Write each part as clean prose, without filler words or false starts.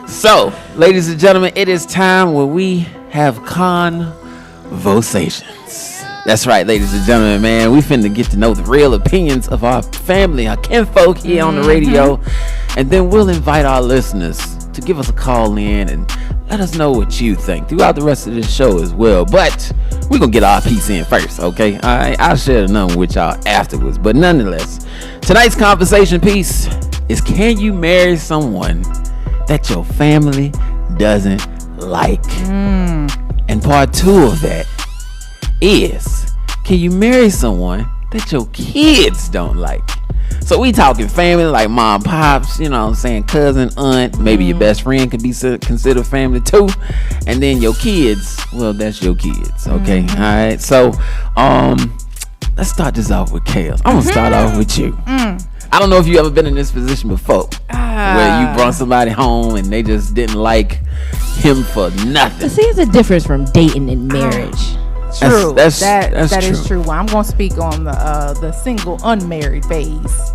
So, ladies and gentlemen, it is time where we have conversations. That's right, ladies and gentlemen, man. We finna get to know the real opinions of our family, our kinfolk here on the radio. And then we'll invite our listeners to give us a call in and let us know what you think throughout the rest of this show as well. But we're going to get our piece in first, okay? All right, I'll share the number with y'all afterwards. But nonetheless, tonight's conversation piece is, can you marry someone that your family doesn't like? And part 2 of that is, can you marry someone that your kids don't like? So we talking family, like mom, pops, you know what I'm saying, cousin, aunt, maybe your best friend could be considered family too. And then your kids, well, that's your kids, okay? All right, so let's start this off with Chaos. I'm gonna start off with you. I don't know if you ever been in this position before, where you brought somebody home and they just didn't like him for nothing. See, there's a difference from dating and marriage. True. That's that true. is true. Well, I'm going to speak on the single unmarried phase.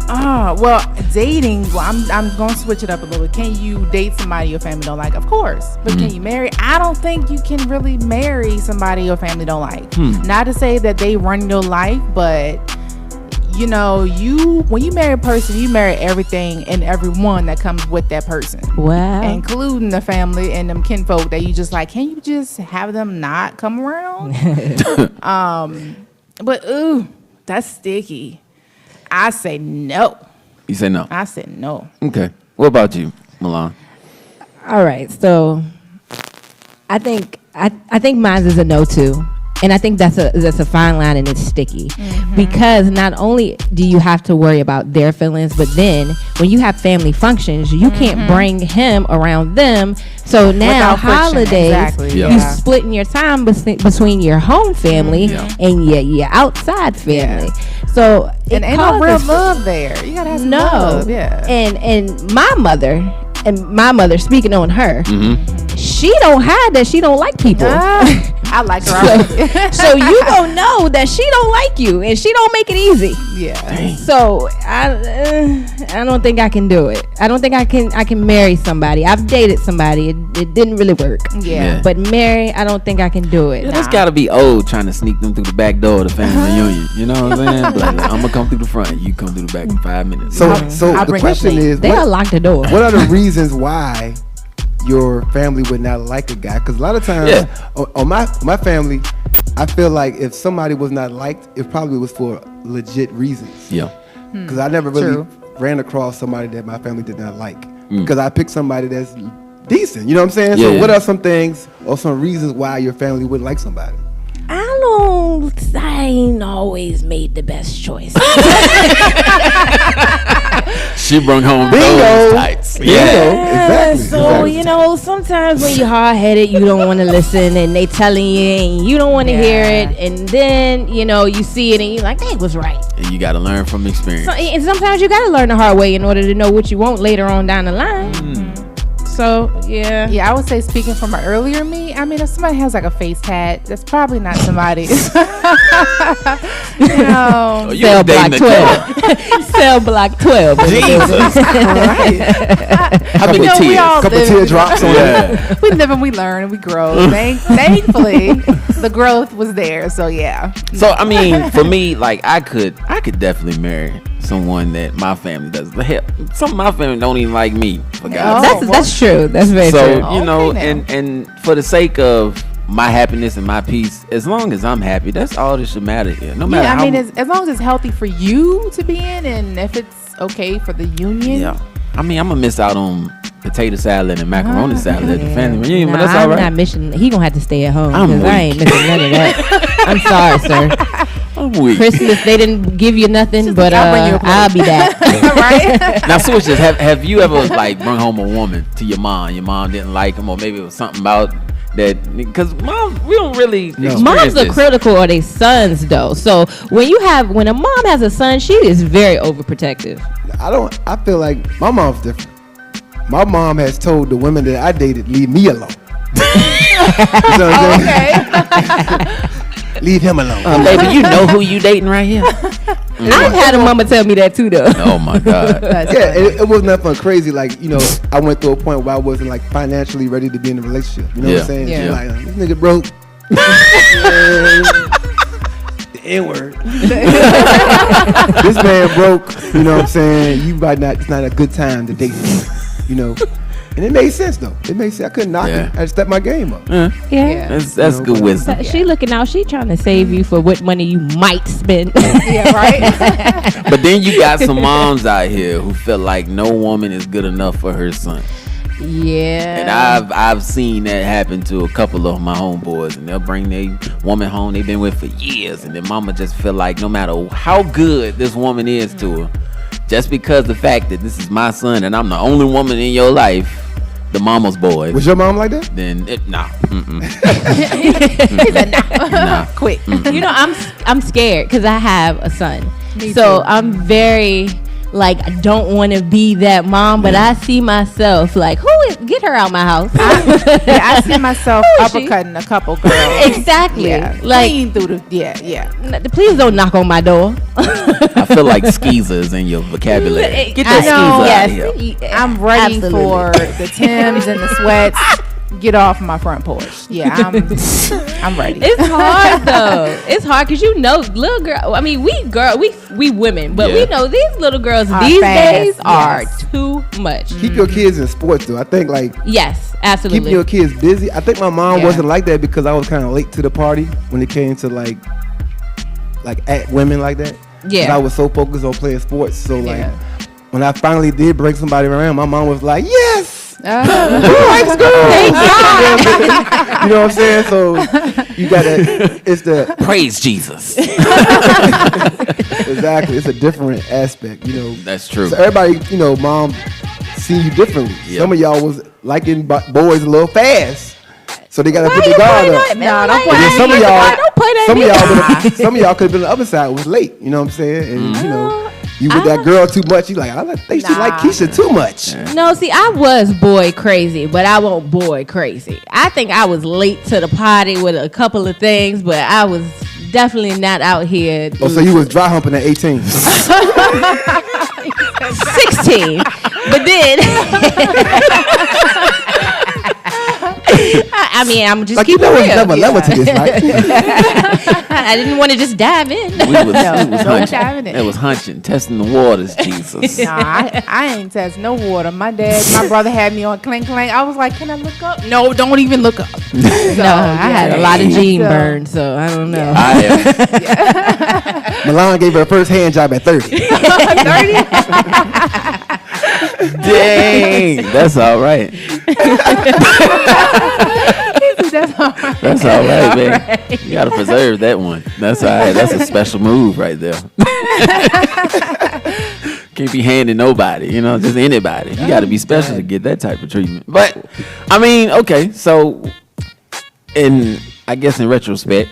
Well, dating. Well, I'm going to switch it up a little bit. Can you date somebody your family don't like? Of course. But can you marry? I don't think you can really marry somebody your family don't like. Not to say that they run your life, but you know, when you marry a person, you marry everything and everyone that comes with that person. Wow. Including the family and them kinfolk that you just like, can you just have them not come around? But that's sticky. I say no. You say no? I said no. Okay. What about you, Milan? All right, so I think mine is a no too. And I think that's a fine line, and it's sticky because not only do you have to worry about their feelings, but then when you have family functions, you can't bring him around them. So now holidays, you splitting your time between your home family and your outside family. So and ain't no real love there. You gotta have some love. Yeah. And my mother, speaking on her, she don't hide that she don't like people. I like her. So you gonna know that she don't like you, and she don't make it easy. Yeah. Dang. So I don't think I can do it. I don't think I can marry somebody. I've dated somebody. It didn't really work. Yeah. But marry, I don't think I can do it. Yeah, that's gotta be old, trying to sneak them through the back door of the family reunion. You know what I'm saying? Like, I'm gonna come through the front, you come through the back in 5 minutes. So the question is, they'll lock the door. What are the reasons why your family would not like a guy? Because a lot of times on my family, I feel like if somebody was not liked, it probably was for legit reasons. Yeah. Because I never really ran across somebody that my family did not like. Because I picked somebody that's decent. You know what I'm saying? So what are some things or some reasons why your family wouldn't like somebody? I ain't always made the best choice. She brought home those tights. Yeah, exactly. So, you know, sometimes when you're hard-headed, you don't want to listen, and they telling you, and you don't want to hear it, and then, you know, you see it, and you're like, they was right. And you got to learn from experience. And sometimes you got to learn the hard way in order to know what you want later on down the line. So, I would say, speaking from an earlier me, I mean, if somebody has like a face tat, that's probably not somebody. You know, Cell Block 12. Cell Block 12. Jesus Christ. How many tears? Couple teardrops on it. We live and we learn and we grow. Thankfully, the growth was there. So, yeah. So, I mean, for me, like, I could definitely marry someone that my family does. Hell, some of my family don't even like me. For God's That's true. That's very true. So, you know, and for the sake of my happiness and my peace, as long as I'm happy, that's all that should matter here. No matter how. I mean, as long as it's healthy for you to be in, and if it's okay for the union. Yeah. I mean, I'm gonna miss out on potato salad and macaroni salad at the family reunion, but that's all right. I'm not missing. He gonna have to stay at home I'm because I ain't missing none of that. I'm sorry, sir. I'm weak. Christmas, they didn't give you nothing, but I'll be back. Right? Now, switch this. Have you ever like brought home a woman to your mom? Your mom didn't like him, or maybe it was something about that. Because mom, we don't really. No. Moms are critical of their sons, though. So when a mom has a son, she is very overprotective. I feel like my mom's different. My mom has told the women that I dated, leave me alone. You know what I'm saying? Leave him alone. Baby, you know who you dating right here? I've had a mama tell me that too, though. Oh my God. Yeah, it was nothing crazy. Like, you know, I went through a point where I wasn't like financially ready to be in a relationship. You know what I'm saying? Yeah. So, like, this nigga broke. The N-word. This man broke. You know what I'm saying? You might not. It's not a good time to date him. You know. And it made sense though. It made sense. I couldn't knock it. I just stepped my game up. Yeah. That's good wisdom. She looking out. She trying to save you for what money you might spend. Yeah, right. But then you got some moms out here who feel like no woman is good enough for her son. Yeah. And I've seen that happen to a couple of my homeboys, and they'll bring their woman home they've been with for years, and then mama just feel like no matter how good this woman is to her, just because the fact that this is my son and I'm the only woman in your life, the mama's boy. Was your mom like that? Then nah. Nah. Quick. You know, I'm scared because I have a son. Me so too. I'm very like, I don't want to be that mom, but I see myself like, get her out my house. I see myself Who is she? uppercutting a couple girls. Exactly. Yeah. Like, Clean through the yeah. please don't knock on my door. I feel like skeezer is in your vocabulary. Get that I know. skeezer out of here. I'm ready Absolutely. for the Timbs and the sweats. Get off my front porch. Yeah, I'm ready. It's hard though. It's hard because you know, little girl. I mean, we women, but we know these little girls Are these fast, days are yes. too much. Keep your kids in sports though. I think like Yes, absolutely. keeping your kids busy. I think my mom Yeah. wasn't like that because I was kind of late to the party when it came to like at women like that. 'Cause Yeah. I was so focused on playing sports. So like Yeah. when I finally did bring somebody around, my mom was like, "Yes, who likes girls?" You know what I'm saying? So you gotta. It's the Praise Jesus. exactly. It's a different aspect. You know. That's true. So everybody, you know, mom see you differently. Yeah. Some of y'all was liking boys a little fast, so they gotta put their guard up. No, don't But point then at some of me. y'all, Don't point at some of me. y'all, some of y'all could have been on the other side. Was late. You know what I'm saying? And you know, you with that girl too much. You like, I think she like Keisha too much. No, see, I was boy crazy, but I won't boy crazy. I think I was late to the party with a couple of things, but I was definitely not out here. Oh, so you was dry humping at 18. 16, but then I mean, I'm just Like you keeping know, real. it's another level to this, right? I didn't want to just dive in. We was don't hunching. dive in it. It was hunching, testing the waters, Jesus. Nah, I ain't test no water. My brother had me on clink clank. I was like, can I look up? No, don't even look up. So, No, I had a lot of gene So- burn, so I don't know. I am. Milan gave her first hand job at 30. Dang, that's all right. That's all right, man. You gotta preserve that one. That's all right. That's a special move right there. Can't be handing nobody, you know, just anybody. You gotta be special to get that type of treatment. But I mean, okay, so I guess in retrospect,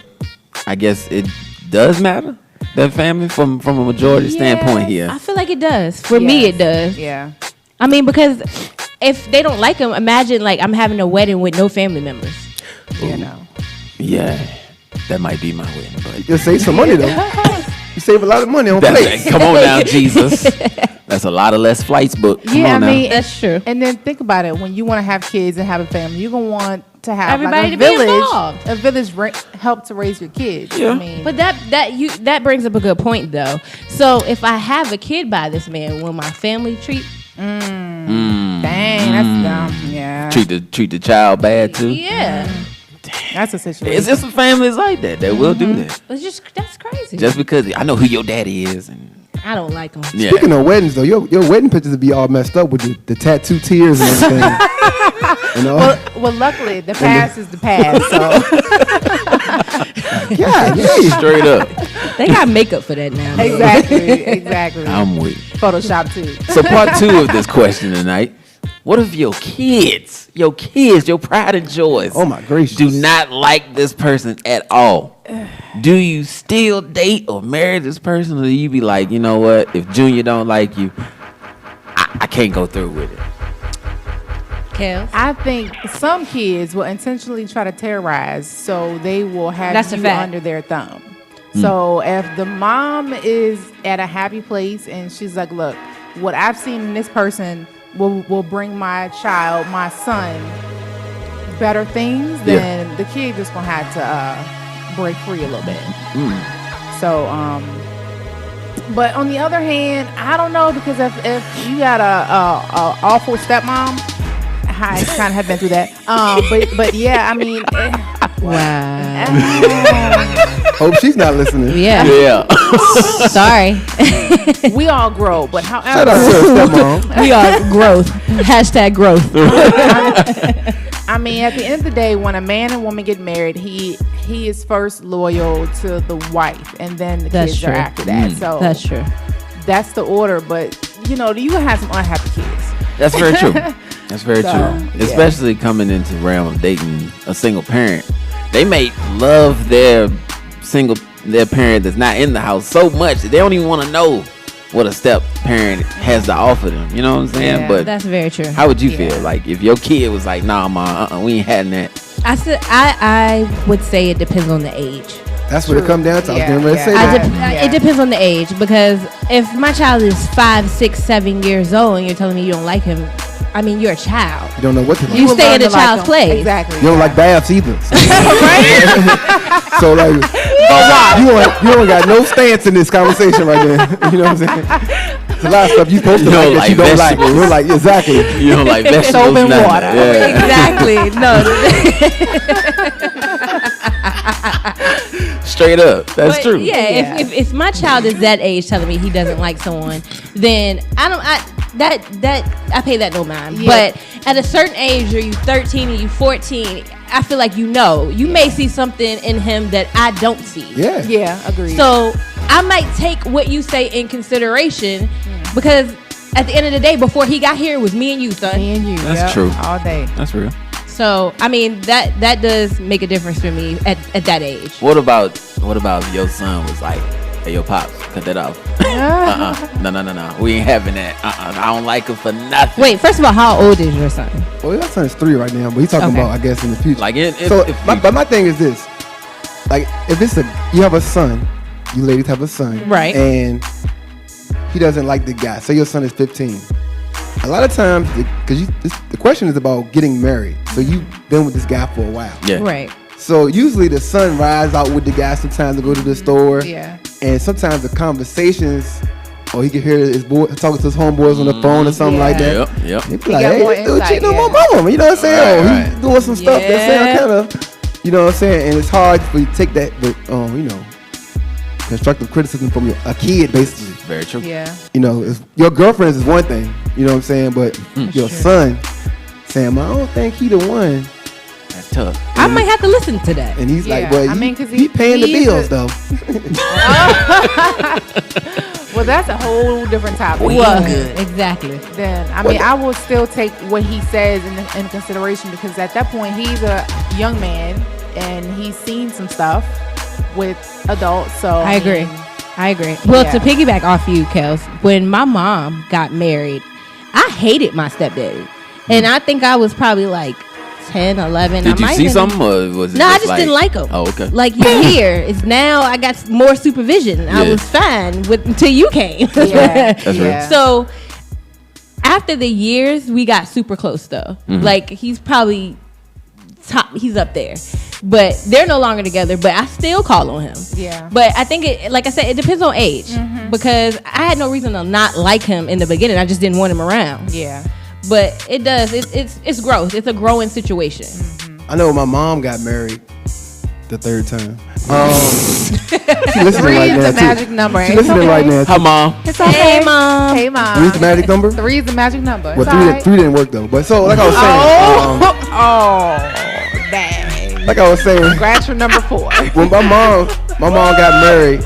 I guess it does matter. That family from a majority standpoint here. I feel like it does. For me, it does. Yeah. I mean, because if they don't like them, imagine like I'm having a wedding with no family members. You know. Yeah, that might be my wedding, but Just save some money though. You save a lot of money on plates. come on now, Jesus. That's a lot of less flights booked. Come Yeah, on I now. mean, That's true. And then think about it. When you want to have kids and have a family, you're gonna want to have Everybody like to a be village. involved. A village help to raise your kids. Yeah. I mean, But that brings up a good point though. So if I have a kid by this man, will my family treat? dang, that's dumb. Yeah, treat the child bad too. Yeah, that's a situation. It's just some families like that will do that. that's crazy. Just because I know who your daddy is, and I don't like them. yeah. Speaking of weddings though, your wedding pictures would be all messed up with the tattoo tears and everything. You know? Well, luckily the past is the past. So yeah. Straight up, They got makeup for that now. exactly. I'm weak. Photoshop too. So part 2 of this question tonight: what if your kids, your pride and joys, Oh my gracious. do not like this person at all? Do you still date or marry this person, or do you be like, you know what? If Junior don't like you, I can't go through with it. Kels? I think some kids will intentionally try to terrorize, so they will have That's a you fact. under their thumb. So if the mom is at a happy place and she's like, look, what I've seen in this person will bring my child, my son, better things, then the kid just gonna have to break free a little bit. So but on the other hand, I don't know, because if you got a awful stepmom, I kind of have been through that. But yeah, I mean, Wow. Hope she's not listening. Yeah. Sorry. we all grow. But Shout however, out to her stepmom. We are growth. Hashtag growth. I mean, at the end of the day, when a man and woman get married, he is first loyal to the wife, and then the That's kids true. are after that. So That's true. that's the order. But you know, you have some unhappy kids. That's very true. That's very So, true. yeah. Especially coming into the realm of dating a single parent. They may love their parent that's not in the house so much that they don't even want to know what a step parent has to offer them. You know what I'm saying? Yeah, but That's very true. how would you feel like if your kid was like, nah, ma, we ain't having that? I would say it depends on the age. That's what it come down to. I was Yeah, getting ready to yeah. say that. It depends on the age, because if my child is 5, 6, 7 years old and you're telling me you don't like him, I mean, you're a child. You don't know what to like. You will stay learn in the to like child's them. place. Exactly. You don't like baths either. So like, you ain't got no stance in this conversation right there. You know what I'm saying? There's a lot of stuff you supposed to You like don't that you like don't like. vegetables. We're like, exactly. You don't like vegetables, Soap and nothing. water. Yeah. Exactly. No. Straight up. That's But true. Yeah, if my child is that age telling me he doesn't like someone, then I pay that no mind. Yeah. But at a certain age, or you 13 and you 14, I feel like you may see something in him that I don't see. Yeah. Yeah, agreed. So I might take what you say in consideration, because at the end of the day, before he got here, it was me and you, son. me and you. That's yep, true. All day. That's real. So I mean that does make a difference for me at that age. What about if your son was like, hey, yo, pops, cut that off. No. We ain't having that. I don't like him for nothing. Wait, first of all, how old is your son? Well, your son's 3 right now, but he's talking Okay. about, I guess, in the future. Like, if but my thing is this: like, if you have a son, you ladies have a son, Right. And he doesn't like the guy. Say your son is 15. A lot of times, because the question is about getting married, so you've been with this guy for a while. yeah. Right. So usually the son rides out with the guy sometimes to go to the store. Yeah. And sometimes the conversations, or he can hear his boy talking to his homeboys on the phone or something like that. Yep. He be He like, got hey, more this dude insight, cheating on yeah. my mama. You know what I'm saying? Right, He's doing some stuff that sound Yeah. kind of, you know what I'm saying? And it's hard for you to take that, constructive criticism from a kid, basically. Very true. Yeah. You know, your girlfriend is one thing, you know what I'm saying? But your son saying, I don't think he the one. That's tough. I might have to listen to that. And he's Yeah, like, well, I mean, 'cause he paying the he's bills, a- though. Well, that's a whole different topic. Well, exactly. Then I mean, I will still take what he says in consideration, because at that point he's a young man and he's seen some stuff with adults. So I agree. Well, Yeah. to piggyback off you, Kels, when my mom got married, I hated my stepdaddy. And I think I was probably like 10, 11. Did you see something, or was it No, I just just didn't like him. Oh, okay. Like, you're here. It's now I got more supervision. I Yeah. was fine until you came. Yeah. That's right. yeah. So after the years, we got super close though. Like, he's probably he's up there. But they're no longer together, but I still call on him. Yeah. But I think like I said, it depends on age. Because I had no reason to not like him in the beginning. I just didn't want him around. Yeah. But it does. It's growth. It's a growing situation. I know my mom got married the 3rd time. She listening 3 right is now the magic number. She It's listening okay. right now. Hi, Mom. It's okay. Hey, Mom. Hey, Mom. 3's the magic number? 3 is the magic number. Well, It's 3, all right. 3 didn't work though. But so, like I was saying, Oh, dang. like I was saying, Scratch for number 4. when my mom got married,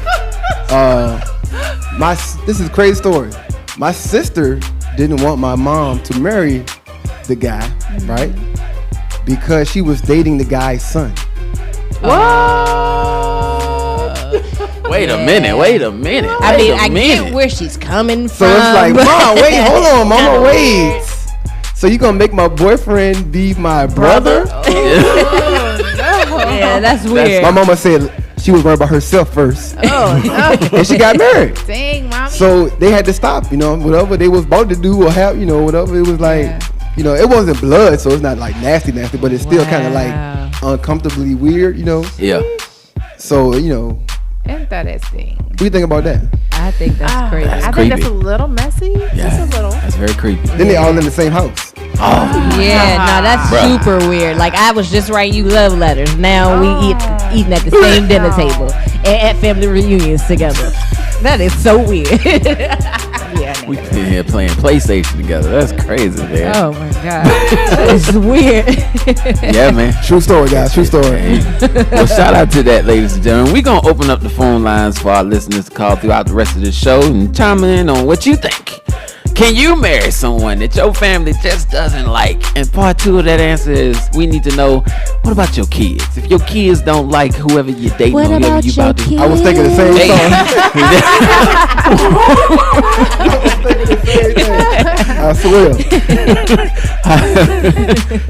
this is a crazy story. My sister didn't want my mom to marry the guy, right? Because she was dating the guy's son. Wait a minute. I mean, I get where she's coming So from. it's like, Mom, wait, hold on, Mama, wait. So you gonna make my boyfriend be my brother? Yeah, that's weird. My mama said she was worried about herself first. Oh no. And she got married. Dang, mommy. So they had to stop, whatever they was about to do or have, whatever. It was like, it wasn't blood, so it's not like nasty, but it's still kind of like uncomfortably weird, Yeah. So, Interesting. what do you think about that? I think that's crazy. I creepy. think that's a little messy. Just a little. That's very creepy. Then they all in the same house. Yeah, no, that's Bruh. super weird. Like I was just writing you love letters. Now we eating at the same dinner table and at family reunions together. That is so weird. We been here playing PlayStation together. That's crazy, man. Oh my god, it's weird. Yeah, man. True story, guys. True story. Well, shout out to that, ladies and gentlemen. We're going to open up the phone lines for our listeners to call throughout the rest of the show and chime in on what you think. Can you marry someone that your family just doesn't like? And part 2 of that answer is we need to know, what about your kids? If your kids don't like whoever you're dating What or whoever about you your about to... kids? I was thinking the same Hey. thing. I swear.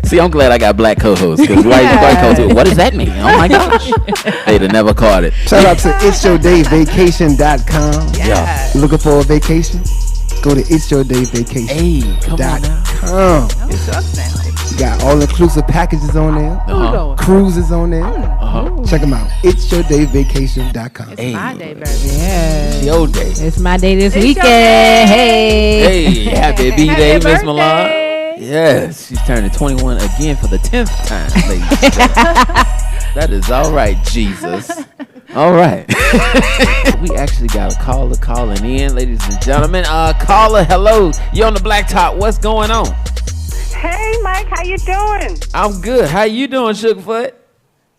See, I'm glad I got black co-hosts. Because white co-hosts, what does that mean? Oh my gosh. They'd have never caught it. Shout out to itsyourdayvacation.com. Yeah. Looking for a vacation? Go to itsyourdayvacation.com. Hey, come on now. It sucks now. You got all-inclusive packages on there. Uh-huh. Cruises on there. Uh-huh. Check them out. itsyourdayvacation.com. Hey, My day, baby. Yeah, it's your day. it's my day this It's your weekend. day. Hey. Hey, happy B-Day, Happy Miss Millard. birthday. Yes, she's turning 21 again for the 10th time, ladies and gentlemen. That is all right, Jesus. All right. We actually got a caller calling in, ladies and gentlemen. Caller, hello. You on the BlackTop. What's going on? Hey, Mike, how you doing? I'm good. How you doing, Sugarfoot?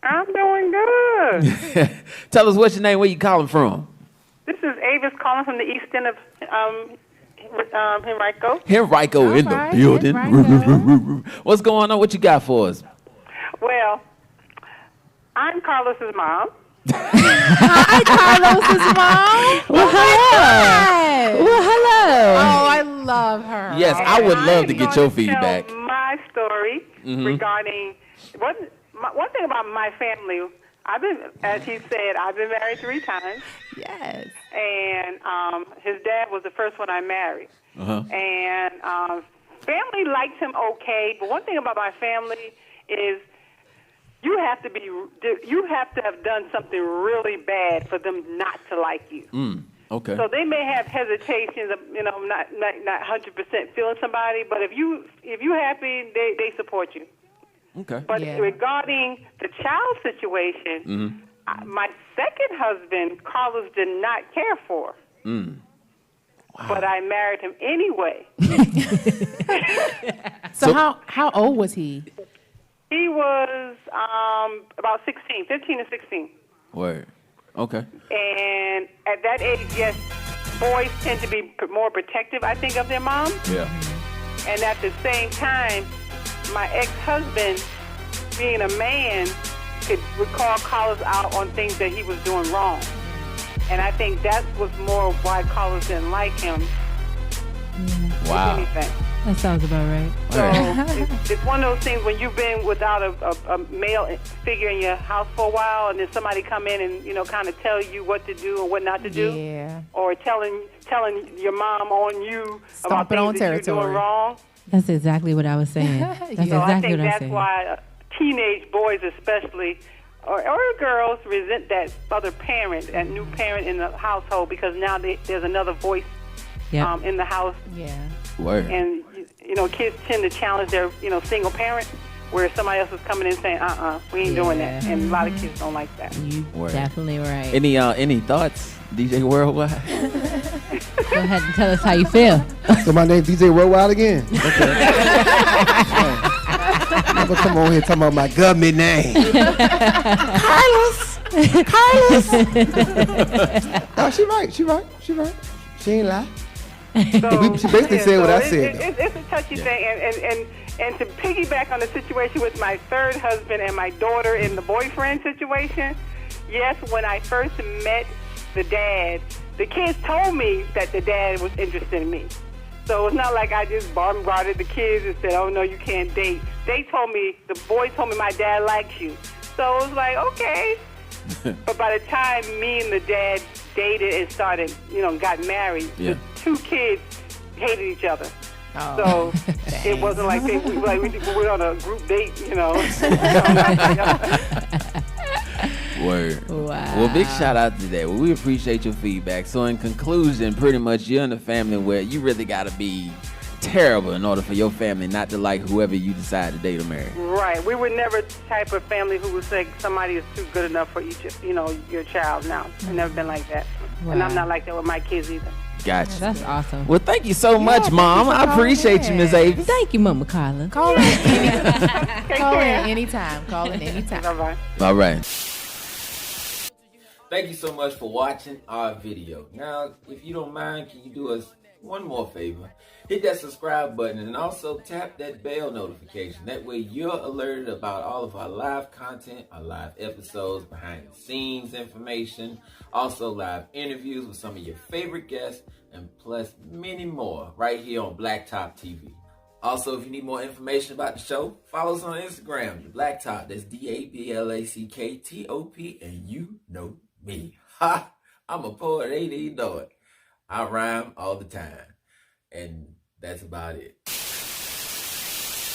I'm doing good. Tell us what's your name, where you calling from? This is Avis calling from the east end of Henrico. Henrico in the right, building. Henrico. What's going on? What you got for us? Well, I'm Carlos's mom. Hi, Carlos's mom. Well, hello. Well, hello. Oh, I love her. Yes, I would love to get your I'm gonna feedback. Tell my story regarding one thing about my family. I've been, as he said, I've been married 3 times. Yes. And his dad was the first one I married. Uh-huh. And family liked him okay, but one thing about my family is you have to have done something really bad for them not to like you. Okay. So they may have hesitations of not 100% feeling somebody, but if you happy, they support you. Okay. But Yeah. regarding the child situation, my second husband, Carlos, did not care for. But I married him anyway. So how old was he? He was about 16, 15 to 16. Word. Okay. And at that age, yes, boys tend to be more protective, I think, of their mom. Yeah. And at the same time, my ex-husband, being a man, would call Carlos out on things that he was doing wrong. And I think that was more why Carlos didn't like him. Wow. If anything. That sounds about right. So it's one of those things when you've been without a male figure in your house for a while, and then somebody come in and kind of tell you what to do and what not to do, Yeah. or telling your mom on you about Stomping on things that you're doing territory. wrong. That's exactly what I was saying. That's So I exactly think what I'm that's saying. why teenage boys especially, or girls, resent that other parent, that new parent in the household, because now there's another voice Yep. in the house. Yeah. Word. And kids tend to challenge their single parent, where somebody else is coming in saying, we ain't doing that. And a lot of kids don't like that. You Word. definitely right. Any thoughts, DJ Worldwide? Go ahead and tell us how you feel. So my name DJ Worldwide again. Okay. I'm gonna come on here talking about my government name. Carlos. No, she right. She ain't lie. So, She basically said what I said, It's a touchy thing, and to piggyback on the situation with my third husband and my daughter in the boyfriend situation, yes, when I first met the dad, the kids told me that the dad was interested in me. So it's not like I just bombarded the kids and said, oh, no, you can't date. They told me, the boys told me my dad likes you. So it was like, okay. But by the time me and the dad dated and started, got married, the two kids hated each other. Oh. So it wasn't like we were on a group date, Word. Wow. Well, big shout out to that. Well, we appreciate your feedback. So in conclusion, pretty much you're in a family where you really got to be terrible in order for your family not to like whoever you decide to date or marry. Right. We were never the type of family who would say somebody is too good enough for each, your child now. I've never been like that. Wow. And I'm not like that with my kids either. Gotcha. That's awesome. Well, thank you so much, Mom. thank you for I appreciate you, Ms. calling Avis. Thank you, Mama Carla. Call in Take care. anytime. Call in anytime. Bye-bye. All right. Thank you so much for watching our video. Now, if you don't mind, can you do us one more favor? Hit that subscribe button and also tap that bell notification. That way you're alerted about all of our live content, our live episodes, behind the scenes information, also live interviews with some of your favorite guests, and plus many more right here on BlackTop TV. Also, if you need more information about the show, follow us on Instagram, BlackTop. That's DABLACKTOP, and you know me. Ha! I'm a poet, ain't even know it. I rhyme all the time. And that's about it.